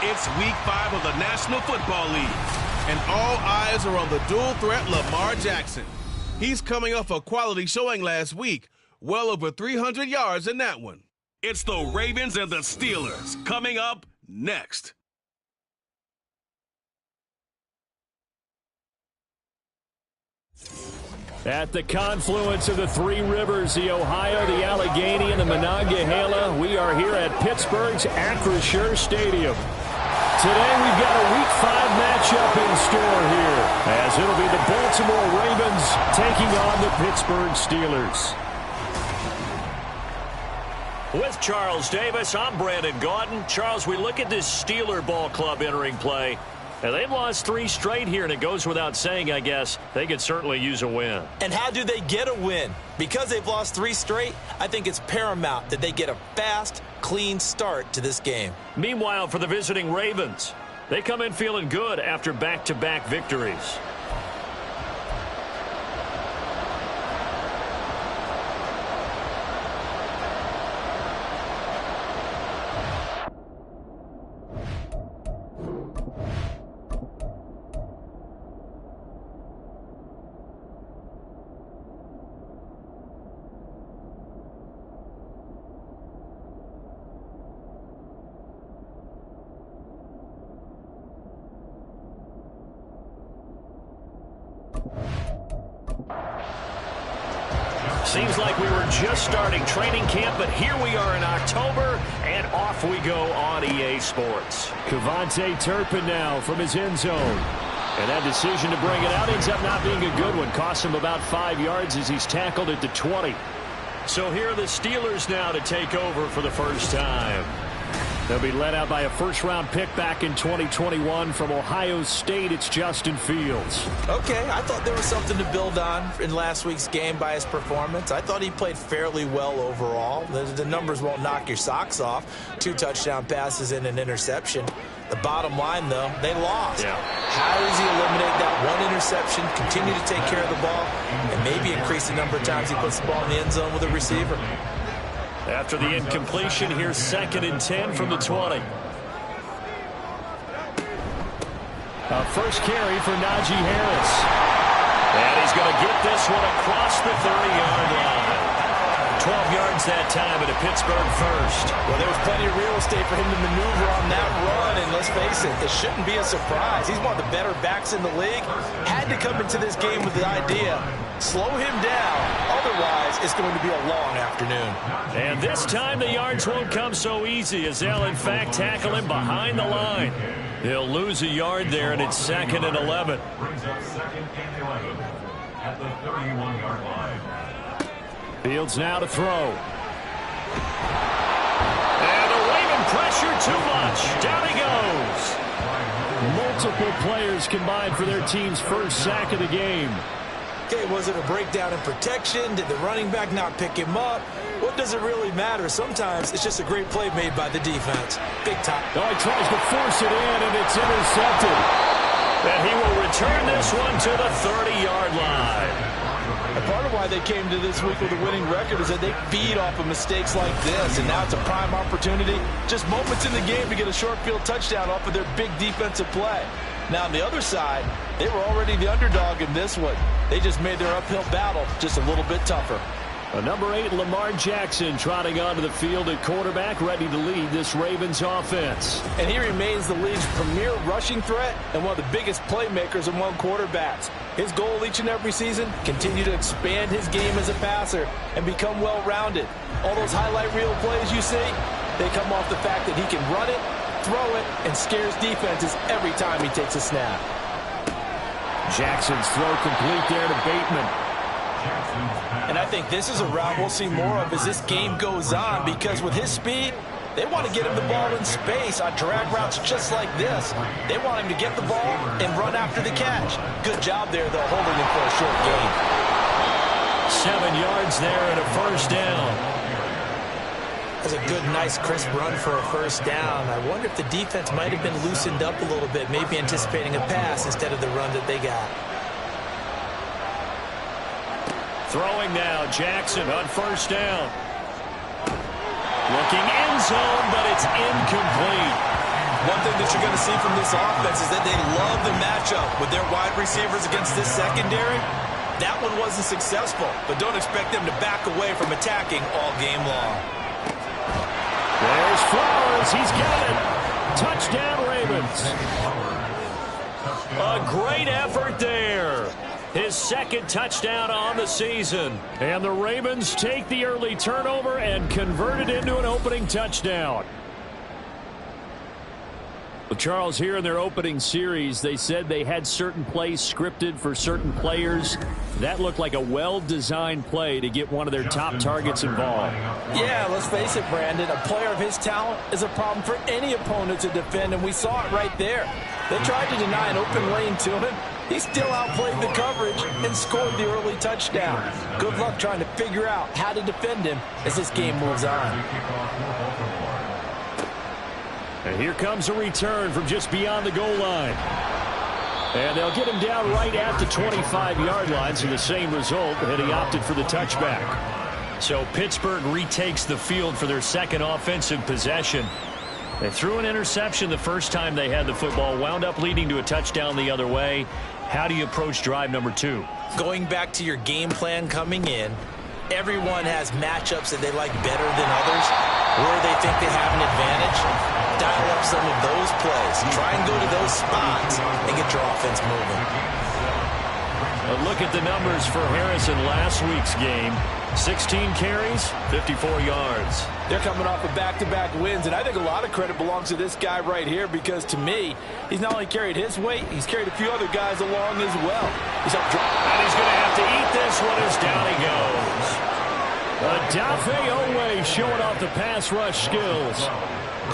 It's Week 5 of the National Football League, and all eyes are on the dual threat Lamar Jackson. He's coming off a quality showing last week, well over 300 yards in that one. It's the Ravens and the Steelers coming up next. At the confluence of the three rivers, the Ohio, the Allegheny, and the Monongahela, we are here at Pittsburgh's Acrisure Stadium. Today we've got a Week 5 matchup in store here, as it'll be the Baltimore Ravens taking on the Pittsburgh Steelers. With Charles Davis, I'm Brandon Gaudin. Charles, we look at this Steeler ball club entering play. And they've lost 3 straight here, and it goes without saying, I guess, they could certainly use a win. And how do they get a win? Because they've lost 3 straight, I think it's paramount that they get a fast, clean start to this game. Meanwhile, for the visiting Ravens, they come in feeling good after back-to-back victories. Seems like we were just starting training camp, but here we are in October, and off we go on EA Sports. Kevontae Turpin now from his end zone. And that decision to bring it out ends up not being a good one. Cost him about 5 yards as he's tackled at the 20. So here are the Steelers now to take over for the first time. They'll be led out by a first-round pick back in 2021 from Ohio State. It's Justin Fields. Okay, I thought there was something to build on in last week's game by his performance. I thought he played fairly well overall. The numbers won't knock your socks off. 2 touchdown passes and an interception. The bottom line, though, they lost. Yeah. How does he eliminate that 1 interception, continue to take care of the ball, and maybe increase the number of times he puts the ball in the end zone with a receiver? After the incompletion, here's 2nd and 10 from the 20. A first carry for Najee Harris. And he's going to get this one across the 30-yard line. 12 yards that time at a Pittsburgh first. Well, there was plenty of real estate for him to maneuver on that run, and let's face it, it shouldn't be a surprise. He's one of the better backs in the league. Had to come into this game with the idea, slow him down, otherwise it's going to be a long afternoon. And this time the yards won't come so easy, as they'll in fact tackle him behind the line. He'll lose a yard there, and it's 2nd and 11. Brings up 2nd and 11 at the 31-yard line. Fields now to throw. And the Raven pressure too much. Down he goes. Multiple players combined for their team's first sack of the game. Okay, was it a breakdown in protection? Did the running back not pick him up? What does it really matter? Sometimes it's just a great play made by the defense. Big time. Oh, he tries to force it in, and it's intercepted. And he will return this one to the 30-yard line. And part of why they came to this week with a winning record is that they feed off of mistakes like this, and now it's a prime opportunity, just moments in the game to get a short field touchdown off of their big defensive play. Now on the other side, they were already the underdog in this one. They just made their uphill battle just a little bit tougher. A number 8, Lamar Jackson, trotting onto the field at quarterback, ready to lead this Ravens offense. And he remains the league's premier rushing threat and one of the biggest playmakers among quarterbacks. His goal each and every season, continue to expand his game as a passer and become well-rounded. All those highlight reel plays you see, they come off the fact that he can run it, throw it, and scares defenses every time he takes a snap. Jackson's throw complete there to Bateman. And I think this is a route we'll see more of as this game goes on, because with his speed, they want to get him the ball in space on drag routes just like this. They want him to get the ball and run after the catch. Good job there, though, holding him for a short gain. 7 yards there and a first down. That's a good, nice, crisp run for a first down. I wonder if the defense might have been loosened up a little bit, maybe anticipating a pass instead of the run that they got. Throwing now, Jackson on first down. Looking end zone, but it's incomplete. One thing that you're going to see from this offense is that they love the matchup with their wide receivers against this secondary. That one wasn't successful, but don't expect them to back away from attacking all game long. There's Flowers. He's got it. Touchdown, Ravens. A great effort there. His second touchdown on the season. And the Ravens take the early turnover and convert it into an opening touchdown. Well, Charles, here in their opening series, they said they had certain plays scripted for certain players. That looked like a well-designed play to get one of their top targets involved. Yeah, let's face it, Brandon. A player of his talent is a problem for any opponent to defend, and we saw it right there. They tried to deny an open lane to him. He still outplayed the coverage and scored the early touchdown. Good luck trying to figure out how to defend him as this game moves on. And here comes a return from just beyond the goal line. And they'll get him down right at the 25-yard line, so the same result, and he opted for the touchback. So Pittsburgh retakes the field for their second offensive possession. They threw an interception the first time they had the football, wound up leading to a touchdown the other way. How do you approach drive number 2? Going back to your game plan coming in, everyone has matchups that they like better than others, where they think they have an advantage. Dial up some of those plays. Try and go to those spots and get your offense moving. A look at the numbers for Harris in last week's game. 16 carries, 54 yards. They're coming off of back-to-back wins, and I think a lot of credit belongs to this guy right here because, to me, he's not only carried his weight, he's carried a few other guys along as well. He's helped drive. And he's going to have to eat this one as down he goes. Odafe Oweh showing off the pass rush skills.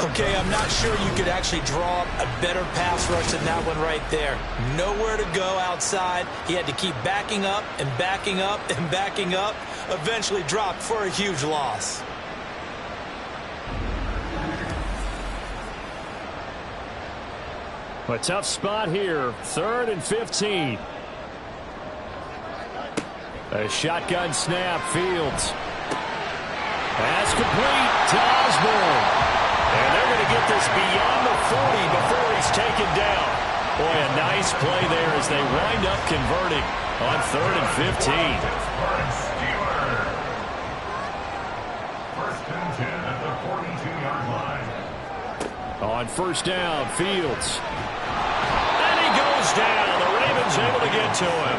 Okay, I'm not sure you could actually draw up a better pass rush than that one right there. Nowhere to go outside. He had to keep backing up and backing up and backing up. Eventually dropped for a huge loss. A tough spot here. 3rd and 15. A shotgun snap. Fields. Pass complete to Osborne. And they're going to get this beyond the 40 before he's taken down. Boy, a nice play there as they wind up converting on 3rd and 15. First and 10 at the 42-yard line. On first down, Fields. And he goes down. The Ravens able to get to him.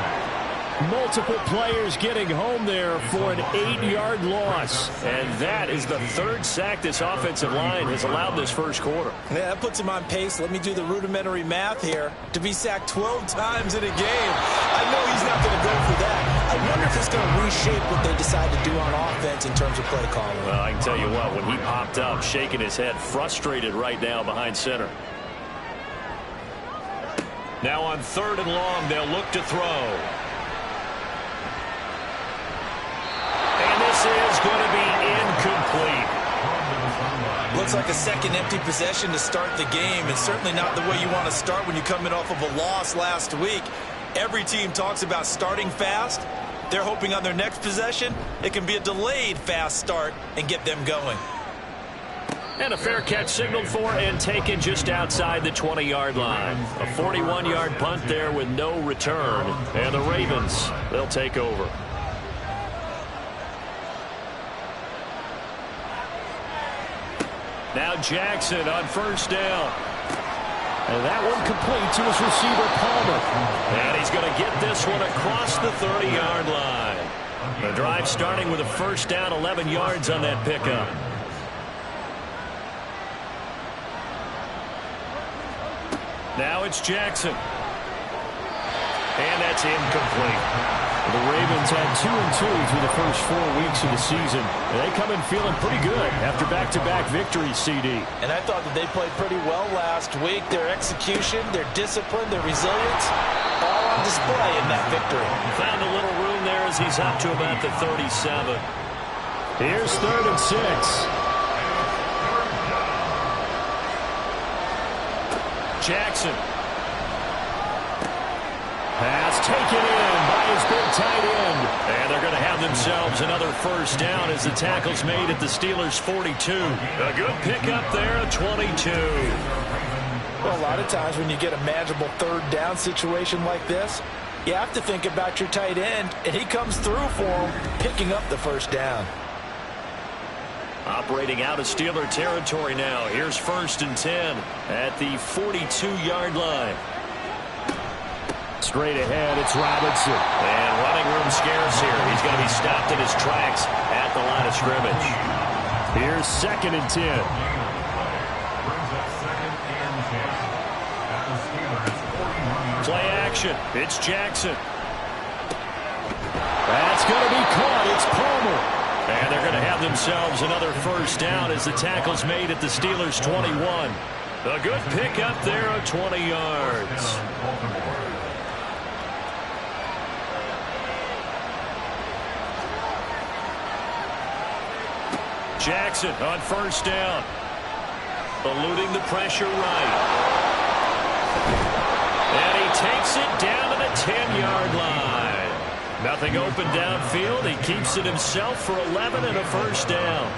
Multiple players getting home there for an 8-yard loss. And that is the 3rd sack this offensive line has allowed this first quarter. Yeah, that puts him on pace. Let me do the rudimentary math here. To be sacked 12 times in a game, I know he's not going to go for that. I wonder if it's going to reshape what they decide to do on offense in terms of play calling. Well, I can tell you what, when he popped up, shaking his head, frustrated right now behind center. Now on 3rd and long, they'll look to throw. And this is going to be incomplete. Looks like a second empty possession to start the game, and certainly not the way you want to start when you're coming off of a loss last week. Every team talks about starting fast. They're hoping on their next possession it can be a delayed fast start and get them going. And a fair catch signaled for and taken just outside the 20-yard line. A 41-yard punt there with no return. And the Ravens, they'll take over. Now Jackson on first down. And that one complete to his receiver, Palmer. And he's going to get this one across the 30-yard line. The drive starting with a first down, 11 yards on that pickup. Now it's Jackson. And that's incomplete. The Ravens had 2-2 through the first 4 weeks of the season. They come in feeling pretty good after back-to-back victories, CD. And I thought that they played pretty well last week. Their execution, their discipline, their resilience, all on display in that victory. Found a little room there as he's up to about the 37. Here's 3rd and 6. Jackson. Pass taken in by his big tight end. And they're going to have themselves another first down as the tackle's made at the Steelers' 42. A good pickup there, 22. Well, a lot of times when you get a manageable third down situation like this, you have to think about your tight end, and he comes through for him, picking up the first down. Operating out of Steeler territory now. Here's 1st and 10 at the 42-yard line. Straight ahead, it's Robinson. And running room scarce here. He's going to be stopped in his tracks at the line of scrimmage. Here's 2nd and 10. Play action. It's Jackson. That's going to be caught. It's Palmer. And they're going to have themselves another first down as the tackle's made at the Steelers' 21. A good pickup there of 20 yards. Jackson on first down. Eluding the pressure right. And he takes it down to the 10-yard line. Nothing open downfield. He keeps it himself for 11 and a first down.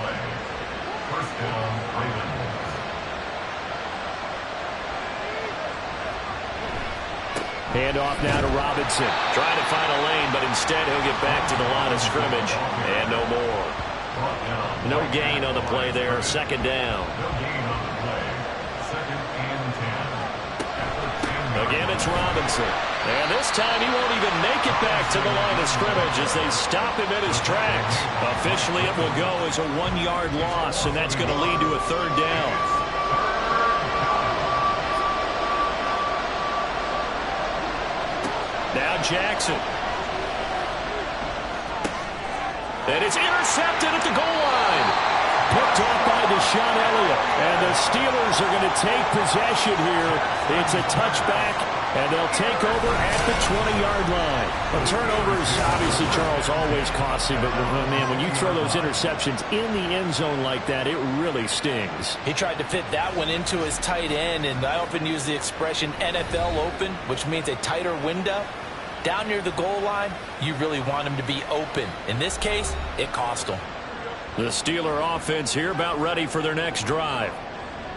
First down, Ravens. Hand off now to Robinson. Trying to find a lane, but instead he'll get back to the line of scrimmage. And no more. No gain on the play there. 2nd down. No gain on the play. 2nd and 10. Again, it's Robinson. And this time he won't even make it back to the line of scrimmage as they stop him in his tracks. Officially, it will go as a 1-yard loss, and that's going to lead to a 3rd down. Now Jackson. And it's intercepted at the goal line. Picked off by Deshaun Elliott. And the Steelers are going to take possession here. It's a touchback, and they'll take over at the 20-yard line. A turnover is obviously, Charles, always costly, but man, when you throw those interceptions in the end zone like that, it really stings. He tried to fit that one into his tight end, and I often use the expression NFL open, which means a tighter window. Down near the goal line, you really want him to be open. In this case, it cost him. The Steeler offense here about ready for their next drive.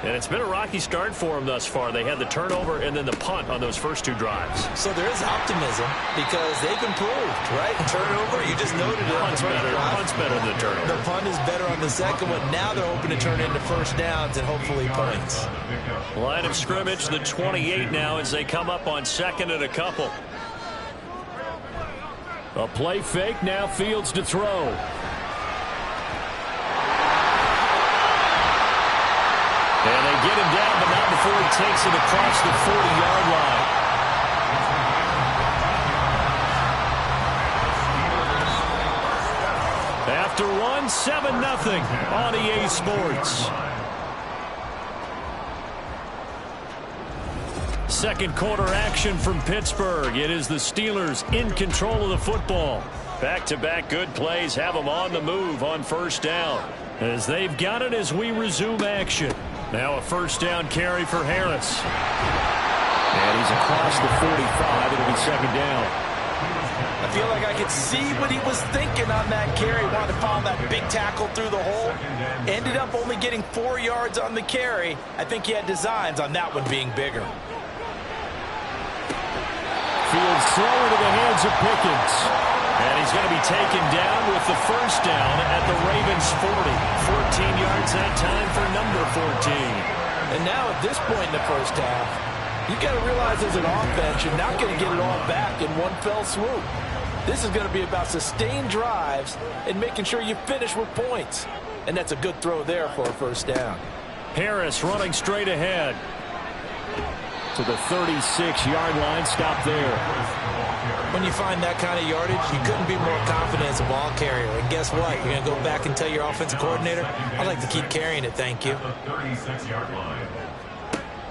And it's been a rocky start for them thus far. They had the turnover and then the punt on those first 2 drives. So there is optimism because they've improved, right? Turnover, you just noted it. Punt's better than the turnover. The punt is better on the second one. Now they're hoping to turn into first downs and hopefully points. Line of scrimmage, the 28 now as they come up on 2nd and a couple. A play fake, now Fields to throw. And they get him down, but not before he takes it across the 40-yard line. After one, 7-0 on EA Sports. Second quarter action from Pittsburgh. It is the Steelers in control of the football. Back-to-back good plays have them on the move on first down. As they've got it as we resume action. Now a first down carry for Harris. And he's across the 45. It'll be 2nd down. I feel like I could see what he was thinking on that carry. Wanted to follow that big tackle through the hole. Ended up only getting 4 yards on the carry. I think he had designs on that one being bigger. Fields throw into the hands of Pickens. And he's going to be taken down with the first down at the Ravens 40. 14 yards that time for number 14. And now at this point in the first half, you've got to realize as an offense, you're not going to get it all back in one fell swoop. This is going to be about sustained drives and making sure you finish with points. And that's a good throw there for a first down. Harris running straight ahead. To the 36-yard line, stop there. When you find that kind of yardage, you couldn't be more confident as a ball carrier. And guess what? You're going to go back and tell your offensive coordinator, I'd like to keep carrying it, thank you. 36-yard line.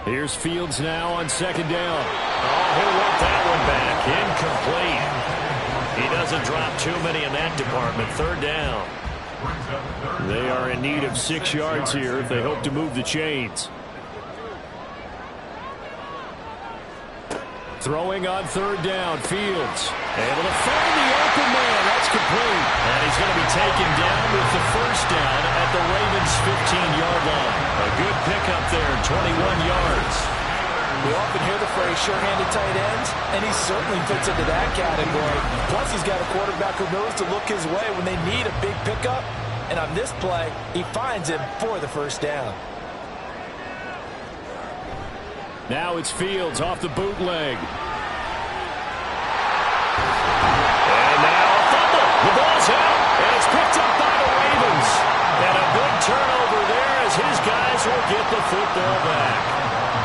Here's Fields now on 2nd down. Oh, he'll want that one back. Incomplete. He doesn't drop too many in that department. 3rd down. They are in need of 6 yards here if they hope to move the chains. Throwing on 3rd down, Fields. Able to find the open man. That's complete. And he's going to be taken down with the first down at the Ravens' 15-yard line. A good pickup there, 21 yards. We often hear the phrase sure-handed tight ends, and he certainly fits into that category. Plus, he's got a quarterback who knows to look his way when they need a big pickup. And on this play, he finds him for the first down. Now it's Fields off the bootleg. And now a fumble. The ball's out, and it's picked up by the Ravens. And a good turnover there as his guys will get the football back.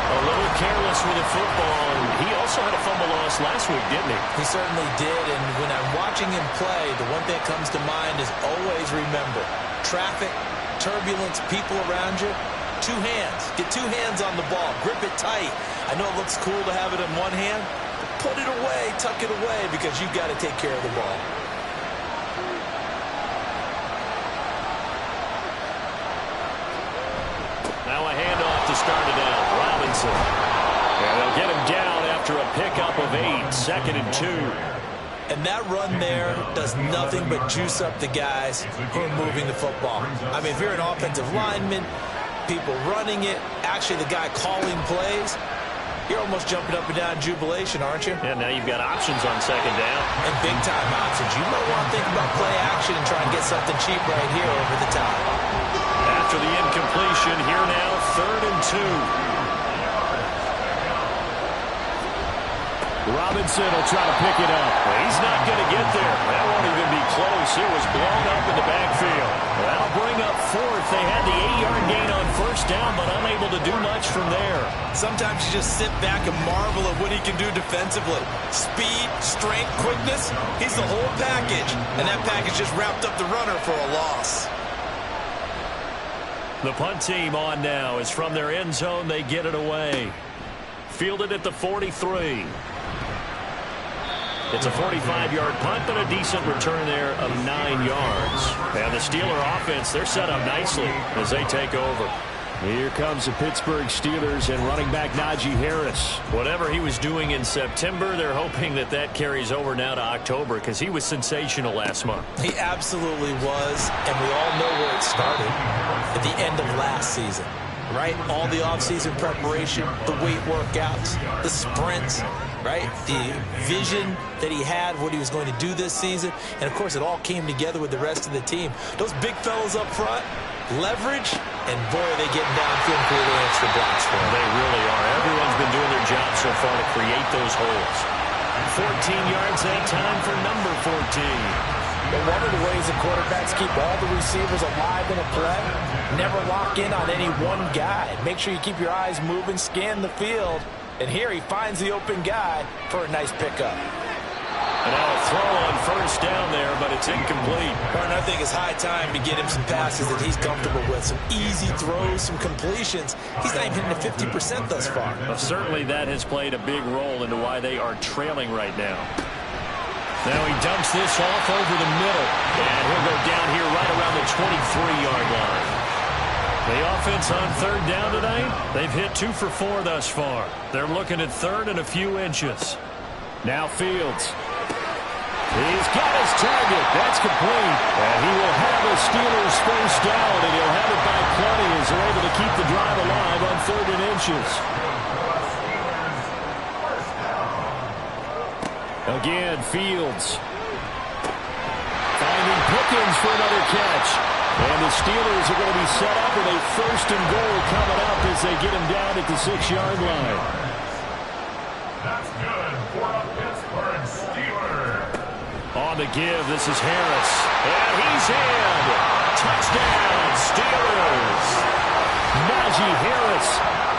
A little careless with the football, and he also had a fumble loss last week, didn't he? He certainly did, and when I'm watching him play, the one thing that comes to mind is always remember, traffic, turbulence, people around you, two hands. Get two hands on the ball. Grip it tight. I know it looks cool to have it in one hand, but put it away, tuck it away, because you've got to take care of the ball. Now a handoff to start it out. Robinson. And they'll get him down after a pickup of 8. 2nd and 2. And that run there does nothing but juice up the guys who are moving the football. I mean, if you're an offensive lineman, people running it, actually the guy calling plays, you're almost jumping up and down in jubilation, aren't you? Yeah, now you've got options on 2nd down. And big-time options. You might want to think about play action and try and get something cheap right here over the top. After the incompletion, here now, 3rd and 2. Robinson will try to pick it up. He's not going to get there. That won't even be close. It was blown up in the backfield. That'll bring up 4th. They had the 8-yard gain on 1st down, but unable to do much from there. Sometimes you just sit back and marvel at what he can do defensively. Speed, strength, quickness. He's the whole package. And that package just wrapped up the runner for a loss. The punt team on now is from their end zone. They get it away. Fielded at the 43. It's a 45-yard punt, but a decent return there of 9 yards. And the Steeler offense, they're set up nicely as they take over. Here comes the Pittsburgh Steelers and running back Najee Harris. Whatever he was doing in September, they're hoping that that carries over now to October because he was sensational last month. He absolutely was, and we all know where it started at the end of last season. Right? All the offseason preparation, the weight workouts, the sprints, right? The vision that he had, what he was going to do this season. And, of course, it all came together with the rest of the team. Those big fellas up front, leverage, and, boy, are they getting downfield and creating extra blocks for him. They really are. Everyone's been doing their job so far to create those holes. 14 yards that time for number 14. But one of the ways that quarterbacks keep all the receivers alive in a play, never lock in on any one guy. Make sure you keep your eyes moving, scan the field. And here he finds the open guy for a nice pickup. And now a throw on 1st down there, but it's incomplete. And I think it's high time to get him some passes that he's comfortable with. Some easy throws, some completions. He's not even hitting the 50% thus far. Well, certainly that has played a big role into why they are trailing right now. Now he dumps this off over the middle. And he'll go down here right around the 23-yard line. The offense on 3rd down tonight, they've hit 2 for 4 thus far. They're looking at 3rd and a few inches. Now Fields. He's got his target. That's complete. And he will have the Steelers first down, and he'll have it by plenty as they're able to keep the drive alive on 3rd and inches. Again, Fields. Finding Pickens for another catch. And the Steelers are going to be set up with a 1st and goal coming up as they get him down at the 6-yard line. That's good for a Pittsburgh Steeler. On the give, this is Harris. And he's in. Touchdown, Steelers. Najee Harris,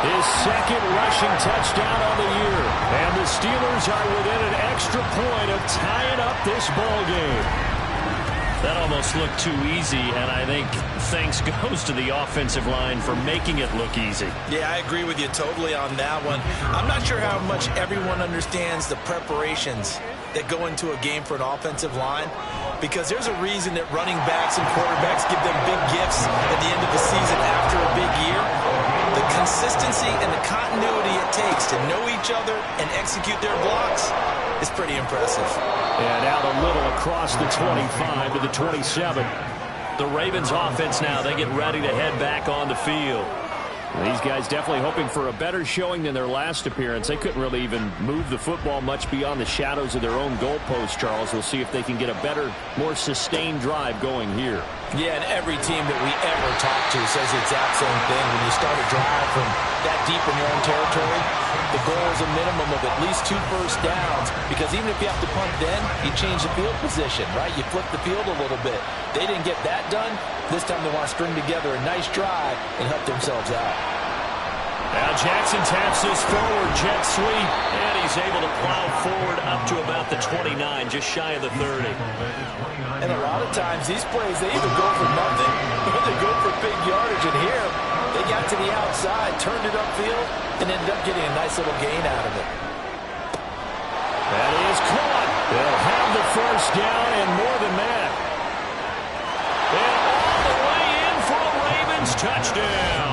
his 2nd rushing touchdown on the year. And the Steelers are within an extra point of tying up this ball game. That almost looked too easy, and I think thanks goes to the offensive line for making it look easy. Yeah, I agree with you totally on that one. I'm not sure how much everyone understands the preparations that go into a game for an offensive line, because there's a reason that running backs and quarterbacks give them big gifts at the end of the season after a big year. The consistency and the continuity it takes to know each other and execute their blocks is pretty impressive. And out a little across the 25 to the 27. The Ravens offense now, they get ready to head back on the field. These guys definitely hoping for a better showing than their last appearance. They couldn't really even move the football much beyond the shadows of their own goalpost, Charles. We'll see if they can get a better, more sustained drive going here. Yeah, and every team that we ever talk to says the exact same thing. When you start a drive from that deep in your own territory, the goal is a minimum of at least 2 first downs, because even if you have to punt then, you change the field position, right? You flip the field a little bit. They didn't get that done. This time they want to string together a nice drive and help themselves out. Now Jackson taps this forward jet sweep, and he's able to plow forward up to about the 29, just shy of the 30. And a lot of times these plays, they either go for nothing or they go for big yardage. And here, they got to the outside, turned it upfield, and ended up getting a nice little gain out of it. That is caught. They'll have the first down and more than that. And all the way in for a Ravens touchdown.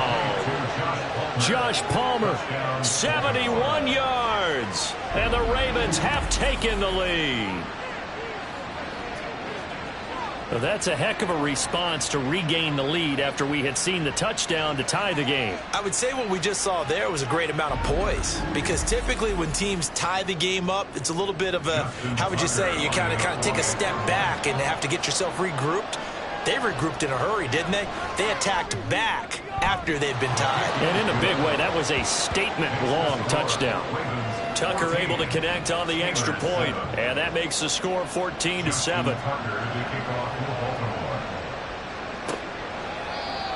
Josh Palmer, 71 yards. And the Ravens have taken the lead. Well, that's a heck of a response to regain the lead after we had seen the touchdown to tie the game. I would say what we just saw there was a great amount of poise, because typically when teams tie the game up, it's a little bit of a, how would you say, you kind of take a step back and have to get yourself regrouped. They regrouped in a hurry, didn't they? They attacked back after they'd been tied. And in a big way, that was a statement-long touchdown. Tucker able to connect on the extra point, and that makes the score 14-7.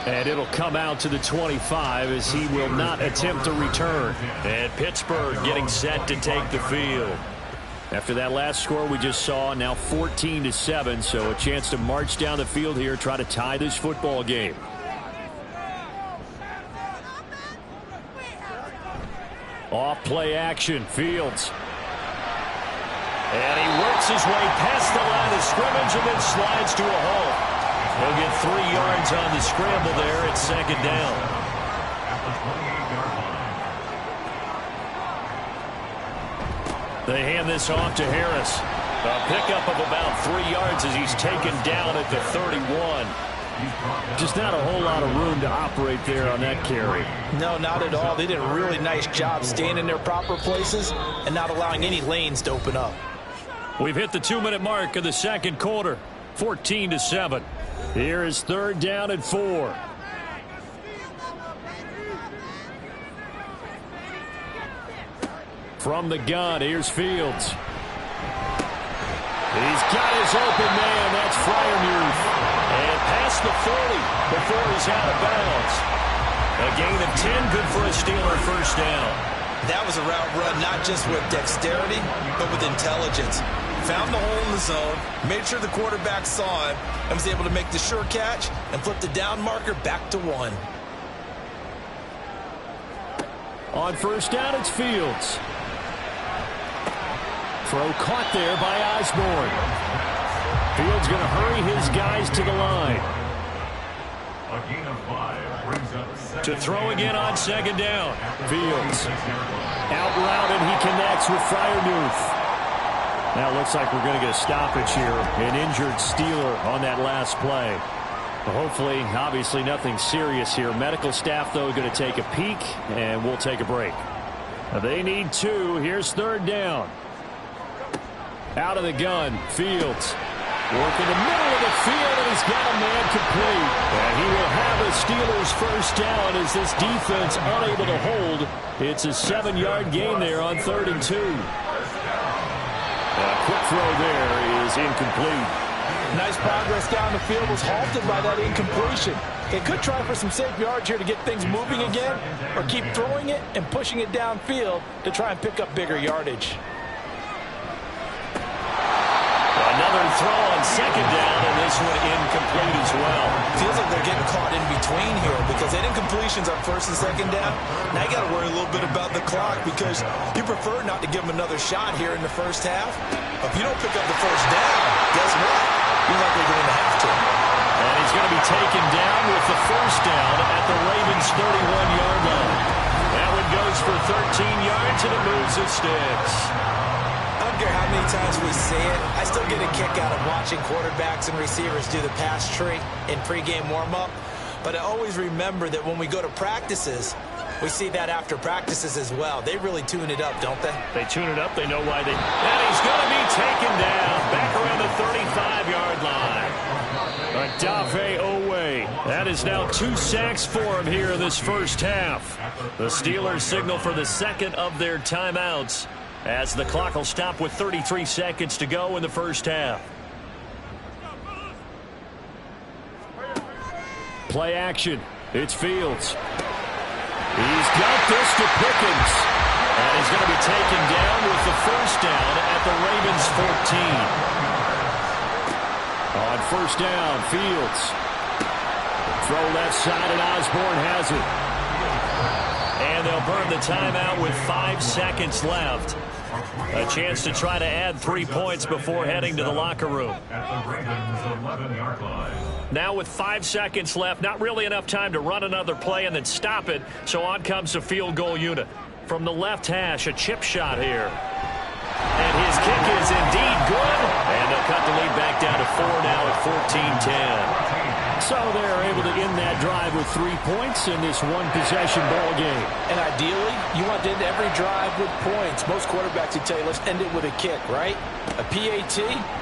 And it'll come out to the 25 as he will not attempt to return. And Pittsburgh getting set to take the field. After that last score we just saw, now 14-7, so a chance to march down the field here, try to tie this football game. Off play action, Fields. And he works his way past the line of scrimmage and then slides to a halt. He'll get 3 yards on the scramble there at second down. They hand this off to Harris. A pickup of about 3 yards as he's taken down at the 31. Just not a whole lot of room to operate there on that carry. No, not at all. They did a really nice job staying in their proper places and not allowing any lanes to open up. We've hit the 2-minute mark of the second quarter. 14-7. Here is third down and 4. From the gun, here's Fields. He's got his open man. That's Freiermuth. And past the 40 before he's out of bounds. A gain of 10, good for a Steeler first down. That was a route run not just with dexterity, but with intelligence. Found the hole in the zone, made sure the quarterback saw him, and was able to make the sure catch and flip the down marker back to 1. On first down, it's Fields. Throw caught there by Osborne. Fields going to hurry his guys to the line. A gain of 5 brings up To throw again on second down. Fields. Out route, and he connects with Freiermuth. Now it looks like we're going to get a stoppage here. An injured Steeler on that last play. Hopefully, obviously nothing serious here. Medical staff, though, going to take a peek, and we'll take a break. They need 2. Here's third down. Out of the gun, Fields. Work in the middle of the field, and he's got a man complete. And he will have a Steelers first down as this defense unable to hold. It's a 7-yard gain there on 3rd and 2. A quick throw there is incomplete. Nice progress down the field, was halted by that incompletion. They could try for some safe yards here to get things moving again, or keep throwing it and pushing it downfield to try and pick up bigger yardage. Another throw on second down, and this one incomplete as well. Feels like they're getting caught in between here because they had incompletions on first and second down. Now you got to worry a little bit about the clock because you prefer not to give them another shot here in the first half. If you don't pick up the first down, guess what? You're likely going to have to. And he's going to be taken down with the first down at the Ravens' 31-yard line. That one goes for 13 yards, and it moves the sticks. I don't care how many times we say it, I still get a kick out of watching quarterbacks and receivers do the pass tree in pregame warm-up. But I always remember that when we go to practices, we see that after practices as well. They really tune it up, don't they? They tune it up. They know why they... And he's going to be taken down back around the 35-yard line. Odafe Owe. That is now 2 sacks for him here in this first half. The Steelers signal for the second of their timeouts as the clock will stop with 33 seconds to go in the first half. Play action. It's Fields. He's got this to Pickens. And he's going to be taken down with the first down at the Ravens 14. On first down, Fields. Throw left side, and Osborne has it. And they'll burn the timeout with 5 seconds left. A chance to try to add 3 points before heading to the locker room. At the Ravens 11-yard line. Now with 5 seconds left, not really enough time to run another play and then stop it. So on comes the field goal unit. From the left hash, a chip shot here. And his kick is indeed good. And they'll cut the lead back down to 4 now at 14-10. So they're able to end that drive with 3 points in this one-possession ball game. And ideally, you want to end every drive with points. Most quarterbacks would tell you, let's end it with a kick, right? A PAT,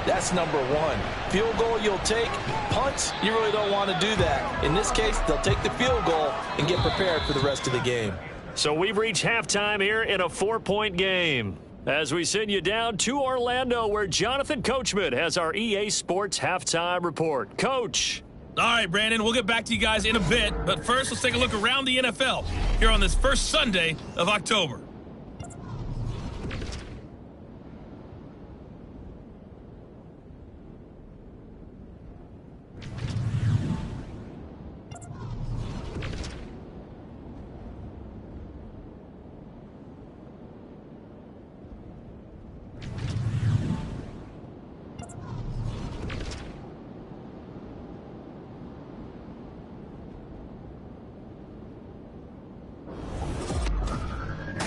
that's number 1. Field goal you'll take. Punts, you really don't want to do that. In this case, they'll take the field goal and get prepared for the rest of the game. So we've reached halftime here in a 4-point game. As we send you down to Orlando, where Jonathan Coachman has our EA Sports halftime report. Coach. All right, Brandon, we'll get back to you guys in a bit. But first, let's take a look around the NFL here on this first Sunday of October.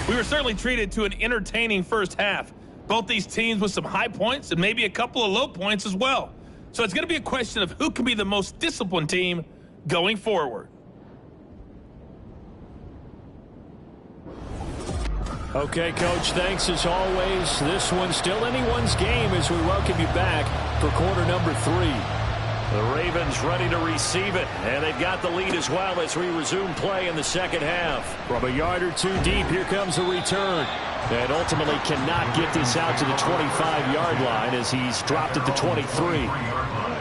We were certainly treated to an entertaining first half. Both these teams with some high points and maybe a couple of low points as well. So it's going to be a question of who can be the most disciplined team going forward. Okay, Coach, thanks as always. This one's still anyone's game as we welcome you back for quarter number 3. The Ravens ready to receive it, and they've got the lead as well as we resume play in the second half. From a yard or 2 deep, here comes a return. And ultimately cannot get this out to the 25-yard line as he's dropped at the 23.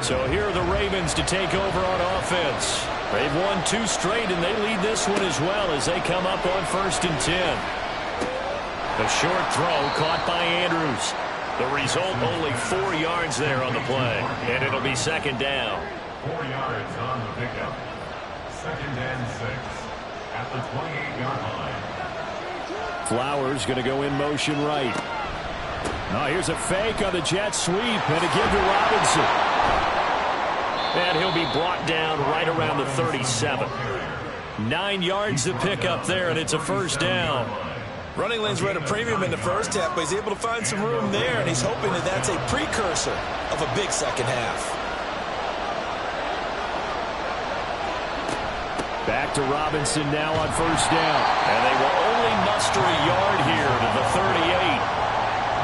So here are the Ravens to take over on offense. They've won 2 straight, and they lead this one as well as they come up on 1st and 10. A short throw caught by Andrews. The result, only 4 yards there on the play. And it'll be second down. 4 yards on the pickup. 2nd and 6 at the 28-yard line. Flowers going to go in motion right. Now here's a fake on the jet sweep and a give to Robinson. And he'll be brought down right around the 37. 9 yards to pick up there, and it's a first down. Running lanes were at a premium in the first half, but he's able to find some room there, and he's hoping that that's a precursor of a big second half. Back to Robinson now on first down. And they will only muster a yard here to the 38.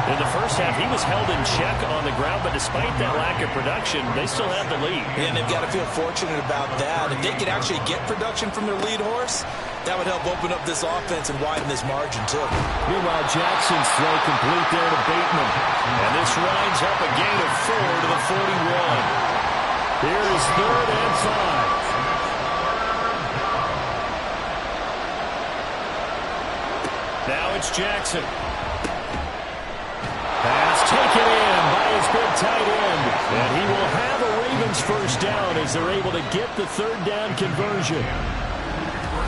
In the first half, he was held in check on the ground, but despite that lack of production, they still have the lead. And they've got to feel fortunate about that. If they could actually get production from their lead horse, that would help open up this offense and widen this margin, too. Meanwhile, Jackson's throw complete there to Bateman. And this winds up a gain of 4 to the 41. Here is 3rd and 5. Now it's Jackson. Pass taken in by his big tight end. And he will have a Ravens first down as they're able to get the 3rd down conversion.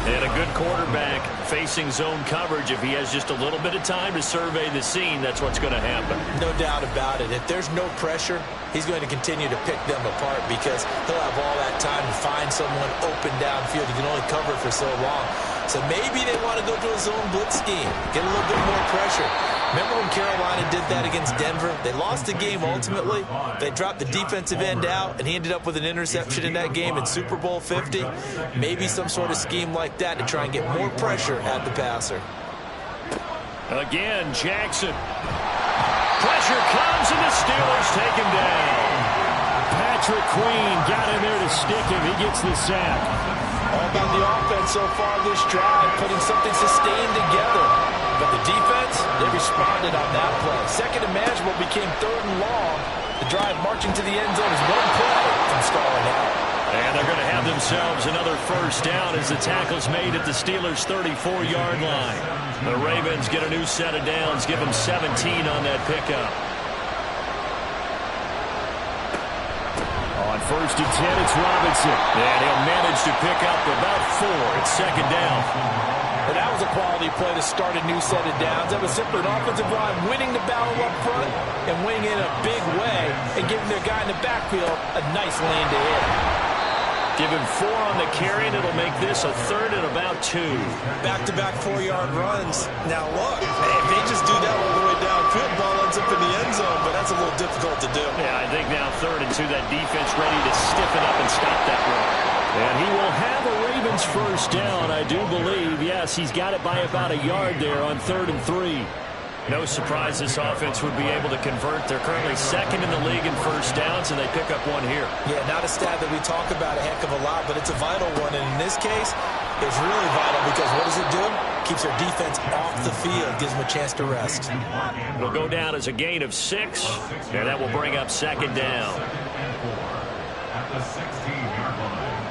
And a good quarterback facing zone coverage. If he has just a little bit of time to survey the scene, that's what's going to happen. No doubt about it. If there's no pressure, he's going to continue to pick them apart because he'll have all that time to find someone open downfield. He can only cover for so long. So maybe they want to go to a zone blitz scheme, get a little bit more pressure. Remember when Carolina did that against Denver? They lost the game ultimately. They dropped the defensive end out, and he ended up with an interception in that game in Super Bowl 50. Maybe some sort of scheme like that to try and get more pressure at the passer. Again, Jackson. Pressure comes, and the Steelers take him down. Patrick Queen got in there to stick him. He gets the sack. All about the offense so far this drive, putting something sustained together. But the defense, they responded on that play. Second and manageable became third and long. The drive marching to the end zone is one play from stalling out. And they're going to have themselves another first down as the tackle's made at the Steelers' 34-yard line. The Ravens get a new set of downs, give them 17 on that pickup. On first and 10, it's Robinson. And he'll manage to pick up about 4. It's second down. But that was a quality play to start a new set of downs. That was simply an offensive line winning the battle up front and winning in a big way and giving their guy in the backfield a nice lane to hit. Give him 4 on the carry, and it'll make this a third and about 2. Back-to-back 4-yard runs. Now, look, if they just do that all the way downfield, ball ends up in the end zone, but that's a little difficult to do. Yeah, I think now third and 2, that defense ready to stiffen up and stop that run. And he will have a Ravens first down, I do believe. Yes, he's got it by about a yard there on 3rd and 3. No surprise this offense would be able to convert. They're currently second in the league in first downs, and they pick up 1 here. Yeah, not a stat that we talk about a heck of a lot, but it's a vital one. And in this case, it's really vital because what does it do? Keeps their defense off the field, gives them a chance to rest. It'll go down as a gain of 6, and that will bring up second down. At the 16-yard line.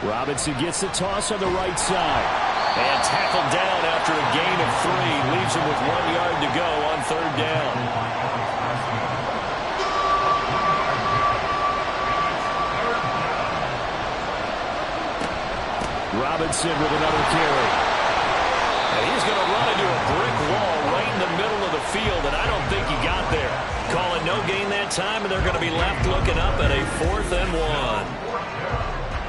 Robinson gets the toss on the right side. And tackled down after a gain of 3. Leaves him with 1 yard to go on 3rd down. Robinson with another carry. And he's going to run into a brick wall right in the middle of the field, and I don't think he got there. Call it no gain that time, and they're going to be left looking up at a 4th and 1.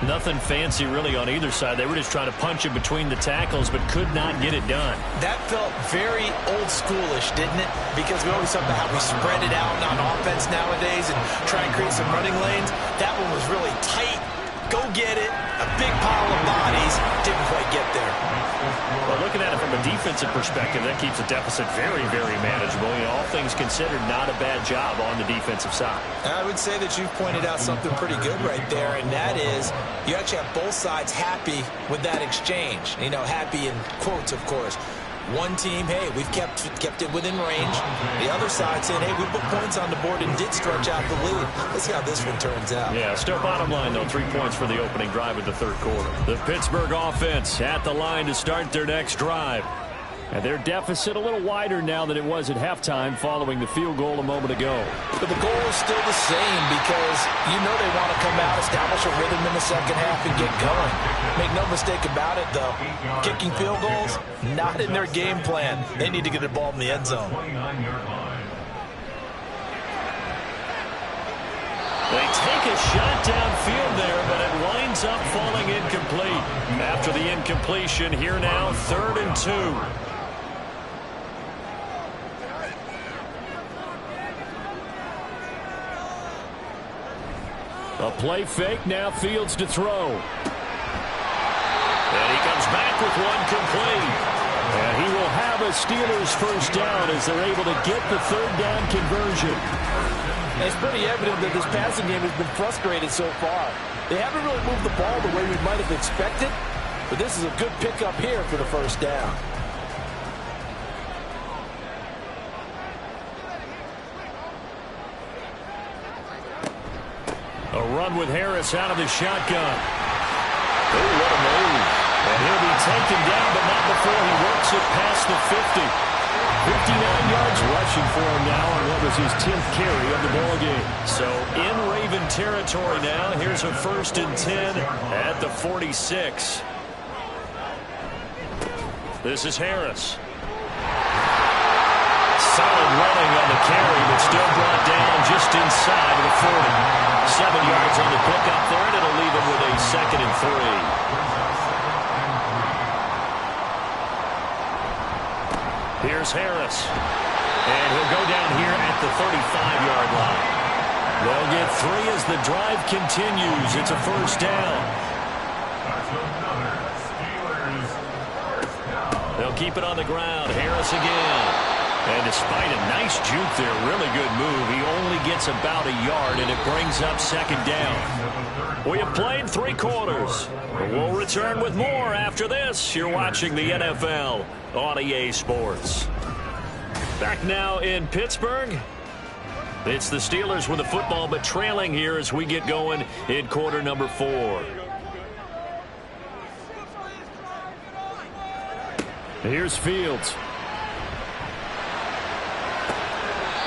Nothing fancy really on either side. They were just trying to punch in between the tackles, but could not get it done. That felt very old schoolish, didn't it? Because we always talk about how we spread it out on offense nowadays and try and create some running lanes. That one was really tight. Go get it. A big pile of bodies. Didn't quite get there. Well, looking at it from a defensive perspective, that keeps the deficit very, very manageable. You know, all things considered, not a bad job on the defensive side. I would say that you've pointed out something pretty good right there, and that is you actually have both sides happy with that exchange. You know, happy in quotes, of course. One team, hey, we've kept it within range. The other side saying, hey, we put points on the board and did stretch out the lead. Let's see how this one turns out. Yeah, still bottom line, though, 3 points for the opening drive of the 3rd quarter. The Pittsburgh offense at the line to start their next drive. And their deficit a little wider now than it was at halftime following the field goal a moment ago. But the goal is still the same because you know they want to come out, establish a rhythm in the second half, and get going. Make no mistake about it, though. Kicking field goals, not in their game plan. They need to get the ball in the end zone. They take a shot downfield there, but it winds up falling incomplete. After the incompletion, here now, 3rd and 2. A play fake, now Fields to throw. And he comes back with 1 complete. And he will have a Steelers first down as they're able to get the 3rd down conversion. It's pretty evident that this passing game has been frustrated so far. They haven't really moved the ball the way we might have expected, but this is a good pickup here for the first down. A run with Harris out of the shotgun. Oh, what a move. And he'll be taken down, but not before he works it past the 50. 59 yards rushing for him now, and that was his 10th carry of the ball game. So in Raven territory now. Here's a 1st and 10 at the 46. This is Harris. Solid running on the carry, but still brought down just inside of the 40. 7 yards on the pickup there, and it'll leave him with a 2nd and 3. Here's Harris. And he'll go down here at the 35-yard line. They'll get 3 as the drive continues. It's a first down. They'll keep it on the ground. Harris again. And despite a nice juke there, really good move, he only gets about a yard, and it brings up second down. We have played 3 quarters. We'll return with more after this. You're watching the NFL on EA Sports. Back now in Pittsburgh. It's the Steelers with the football, but trailing here as we get going in quarter number 4. Here's Fields.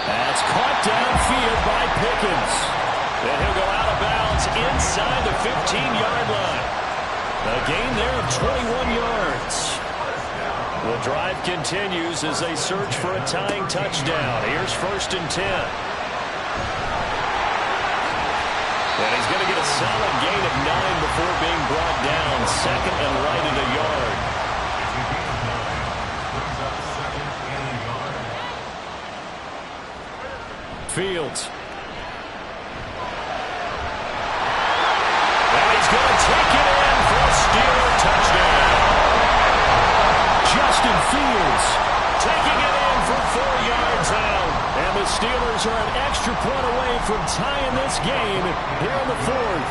That's caught downfield by Pickens. And he'll go out of bounds inside the 15-yard line. A gain there of 21 yards. The drive continues as they search for a tying touchdown. Here's 1st and 10. And he's going to get a solid gain of 9 before being brought down. Second and right at a yard. Fields. And he's going to take it in for a Steeler touchdown. Justin Fields taking it in for 4 yards out. And the Steelers are an extra point away from tying this game here in the 4th.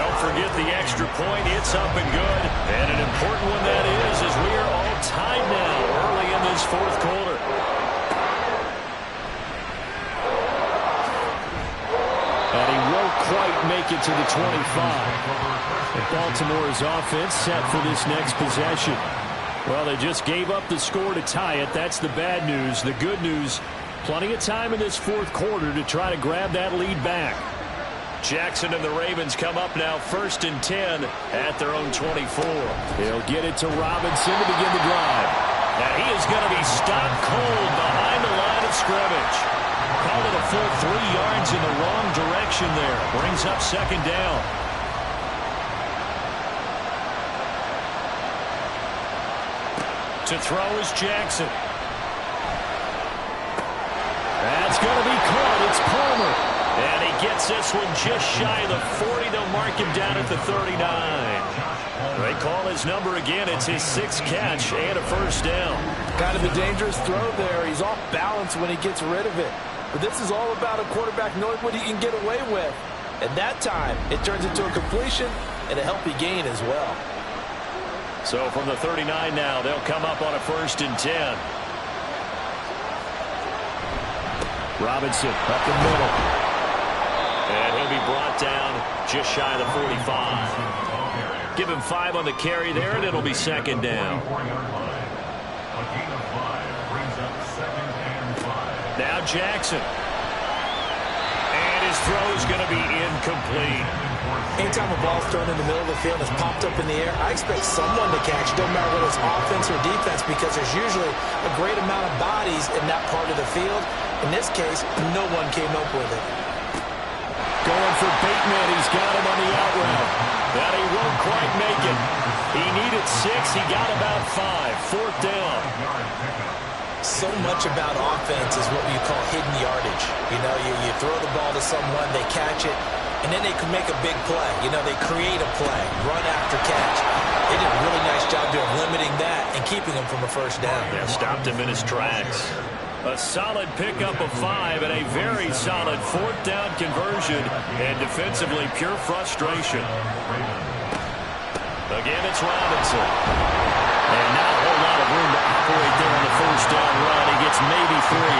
Don't forget the extra point. It's up and good. And an important one that is, as we are all tied now early in this 4th quarter. And he won't quite make it to the 25. And Baltimore's offense set for this next possession. Well, they just gave up the score to tie it. That's the bad news. The good news, plenty of time in this 4th quarter to try to grab that lead back. Jackson and the Ravens come up now 1st and 10 at their own 24. They'll get it to Robinson to begin the drive. Now he is going to be stopped cold behind the line of scrimmage. Call it a full 3 yards in the wrong direction there. Brings up second down. To throw is Jackson. That's going to be caught. It's Palmer. And he gets this one just shy of the 40. They'll mark him down at the 39. They call his number again. It's his 6th catch and a first down. Kind of a dangerous throw there. He's off balance when he gets rid of it. But this is all about a quarterback knowing what he can get away with. And that time, it turns into a completion and a healthy gain as well. So from the 39 now, they'll come up on a 1st and 10. Robinson up the middle. And he'll be brought down just shy of the 45. Give him 5 on the carry there, and it'll be second down. Now Jackson. And his throw is going to be incomplete. Anytime a ball's thrown in the middle of the field and it's popped up in the air, I expect someone to catch, no matter whether it's offense or defense, because there's usually a great amount of bodies in that part of the field. In this case, no one came up with it. Going for Bateman. He's got him on the out route. But he won't quite make it. He needed 6. He got about 5. 4th down. So much about offense is what you call hidden yardage. You know, you throw the ball to someone, they catch it, and then they can make a big play. You know, they create a play, run after catch. They did a really nice job there of limiting that and keeping him from a first down. Yeah, stopped him in his tracks. A solid pickup of 5 and a very solid 4th down conversion, and defensively pure frustration. Again, it's Robinson. And not a whole lot of room to operate there on the first down run. He gets maybe 3.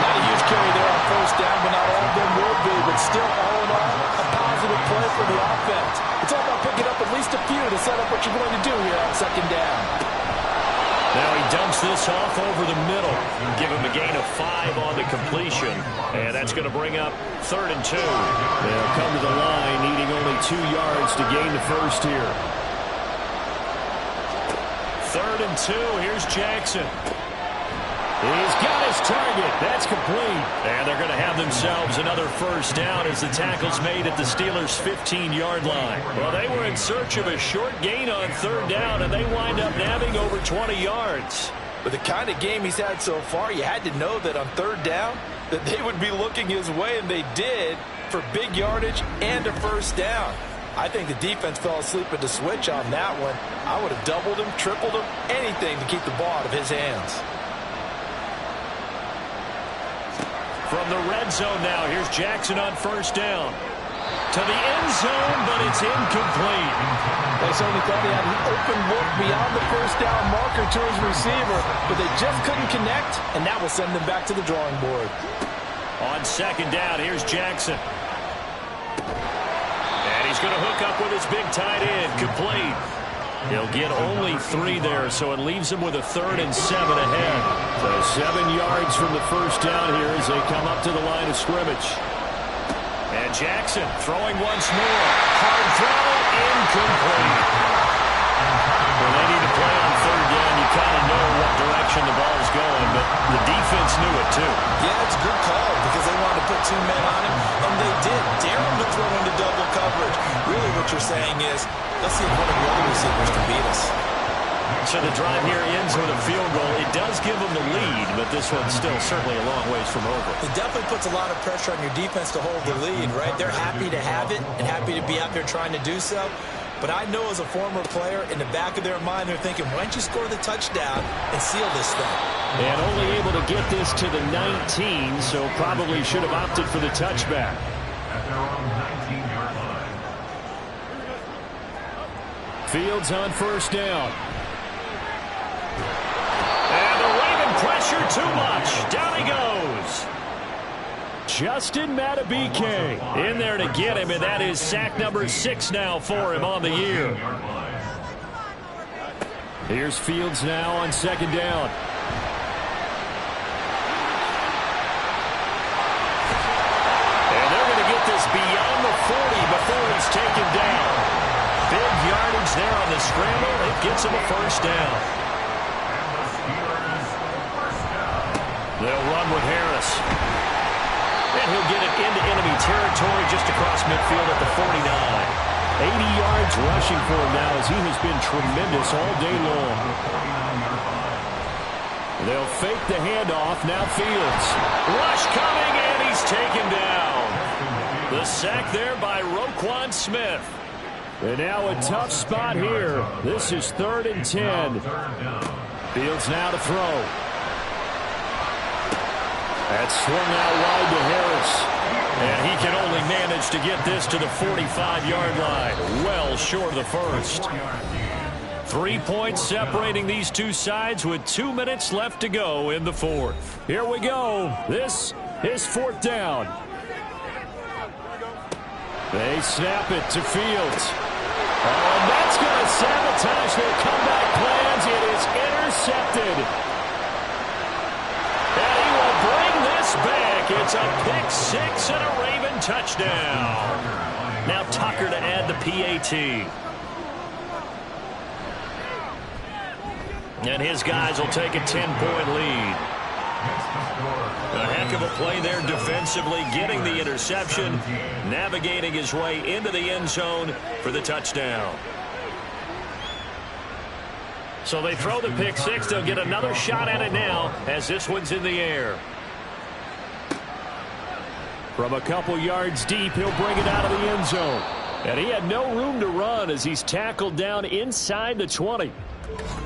Not a huge carry there on first down, but not all of them will be. But still, all in all, a positive play for the offense. It's all about picking up at least a few to set up what you're going to do here on second down. Now he dumps this off over the middle. Give him a gain of 5 on the completion. And that's going to bring up 3rd and 2. They'll come to the line, needing only 2 yards to gain the first here. 3rd and 2. Here's Jackson. He's got his target. That's complete. And they're going to have themselves another first down as the tackle's made at the Steelers' 15-yard line. Well, they were in search of a short gain on 3rd down, and they wind up nabbing over 20 yards. With the kind of game he's had so far, you had to know that on third down that they would be looking his way, and they did, for big yardage and a first down. I think the defense fell asleep at the switch on that one. I would have doubled him, tripled him, anything to keep the ball out of his hands. From the red zone now, here's Jackson on first down. To the end zone, but it's incomplete. They certainly thought he had an open look beyond the first down marker to his receiver, but they just couldn't connect, and that will send them back to the drawing board. On second down, here's Jackson. And he's going to hook up with his big tight end, complete. He'll get only 3 there, so it leaves him with a 3rd and 7 ahead. So 7 yards from the first down here as they come up to the line of scrimmage. And Jackson throwing once more. Hard throw, incomplete. When they need to play on third down, you kind of know what direction the ball is going, but the defense knew it too. Yeah, it's a good call because they wanted to put 2 men on him, and they did. Daring to throw into double coverage. Really what you're saying is, let's see if one of the other receivers can beat us. So the drive here ends with a field goal. It does give them the lead, but this one's still certainly a long ways from over. It definitely puts a lot of pressure on your defense to hold the lead, right? They're happy to have it and happy to be out there trying to do so. But I know as a former player, in the back of their mind, they're thinking, why don't you score the touchdown and seal this thing? And only able to get this to the 19, so probably should have opted for the touchback. At their own 19-yard line. Fields on first down. And the Raven pressure too much. Down he goes. Justin Matabike in there to get him, and that is sack number 6 now for him on the year. Here's Fields now on second down. And they're going to get this beyond the 40 before he's taken down. Big yardage there on the scramble. It gets him a first down. They'll run with Harris. And he'll get it into enemy territory just across midfield at the 49. 80 yards rushing for him now as he has been tremendous all day long. They'll fake the handoff. Now Fields. Rush coming, and he's taken down. The sack there by Roquan Smith. And now a tough spot here. This is 3rd and 10. Fields now to throw. That's swung out wide to Harris. And he can only manage to get this to the 45-yard line. Well short of the first. 3 points separating these two sides with 2 minutes left to go in the fourth. Here we go. This is 4th down. They snap it to Fields. Oh, and that's going to sabotage their comeback plans. It is intercepted. And he will bring this back. It's a pick 6 and a Raven touchdown. Now Tucker to add the PAT. And his guys will take a 10-point lead. A heck of a play there defensively, getting the interception, navigating his way into the end zone for the touchdown. So they throw the pick 6. They'll get another shot at it now as this one's in the air. From a couple yards deep, he'll bring it out of the end zone. And he had no room to run as he's tackled down inside the 20.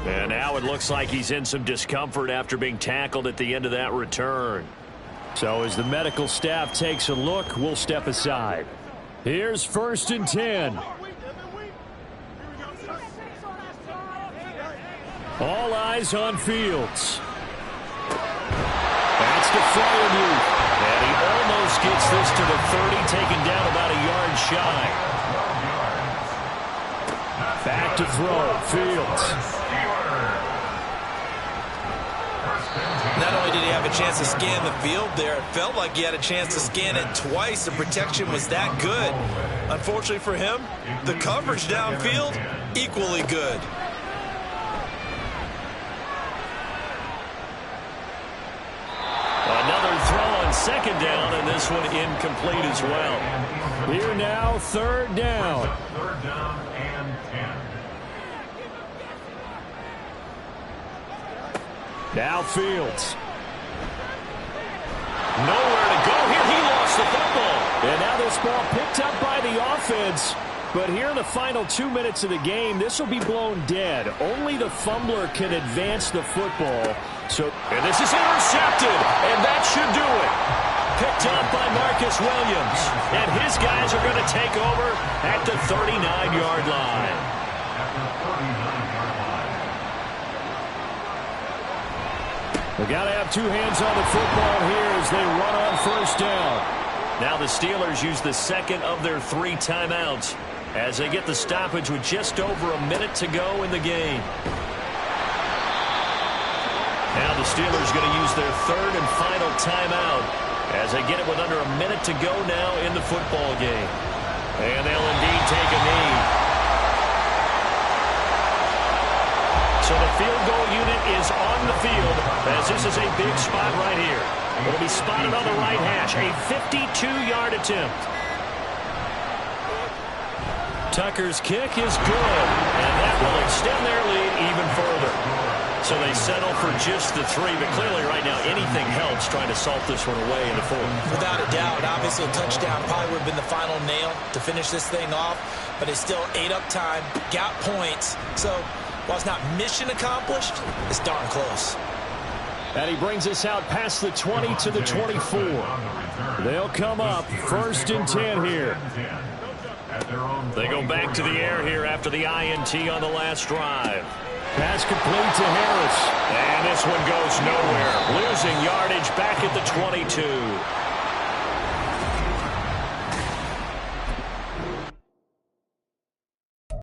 And now it looks like he's in some discomfort after being tackled at the end of that return. So as the medical staff takes a look, we'll step aside. Here's 1st and 10. All eyes on Fields. That's to Fryermuth. And he almost gets this to the 30, taken down about a yard shy. Back to throw, Fields. Not only did he have a chance to scan the field there, it felt like he had a chance to scan it twice. The protection was that good. Unfortunately for him, the coverage downfield, equally good. Another throw on second down, and this one incomplete as well. Here now, 3rd down. 3rd down and 10. Now Fields. Nowhere to go here. He lost the football. And now this ball picked up by the offense. But here in the final 2 minutes of the game, this will be blown dead. Only the fumbler can advance the football. And this is intercepted, and that should do it. Picked up by Marcus Williams. And his guys are going to take over at the 39-yard line. They got to have two hands on the football here as they run on first down. Now the Steelers use the second of their 3 timeouts as they get the stoppage with just over a minute to go in the game. Now the Steelers going to use their third and final timeout as they get it with under a minute to go now in the football game. And they'll indeed take a knee. So the field goal unit is on the field as this is a big spot right here. It'll be spotted on the right hash, a 52-yard attempt. Tucker's kick is good, and that will extend their lead even further. So they settle for just the 3, but clearly right now anything helps trying to salt this one away in the 4th. Without a doubt, obviously a touchdown probably would have been the final nail to finish this thing off, but it's still ate up time, got points. So while it's not mission accomplished, it's darn close. And he brings us out past the 20 to the 24. They'll come up 1st and 10 here. They go back to the air here after the INT on the last drive. Pass complete to Harris. And this one goes nowhere. Losing yardage back at the 22.